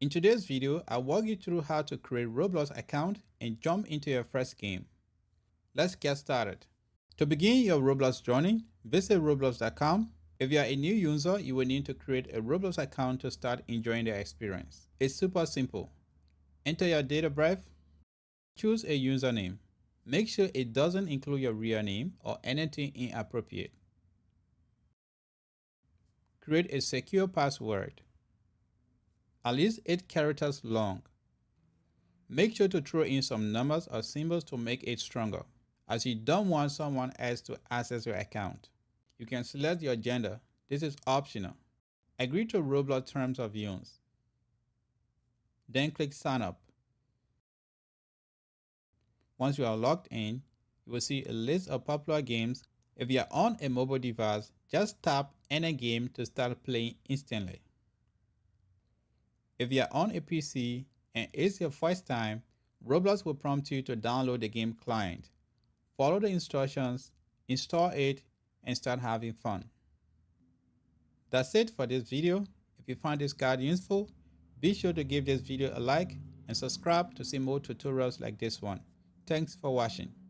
In today's video, I'll walk you through how to create Roblox account and jump into your first game. Let's get started. To begin your Roblox journey, visit roblox.com. If you are a new user, you will need to create a Roblox account to start enjoying the experience. It's super simple. Enter your date of birth, choose a username. Make sure it doesn't include your real name or anything inappropriate. Create a secure password, at least 8 characters long. Make sure to throw in some numbers or symbols to make it stronger, as you don't want someone else to access your account. You can select your gender. This is optional. Agree to Roblox terms of use. Then click sign up. Once you are logged in, you will see a list of popular games. If you are on a mobile device, just tap any game to start playing instantly. If you are on a PC and it's your first time, Roblox will prompt you to download the game client. Follow the instructions, install it, and start having fun. That's it for this video. If you find this guide useful, be sure to give this video a like and subscribe to see more tutorials like this one. Thanks for watching.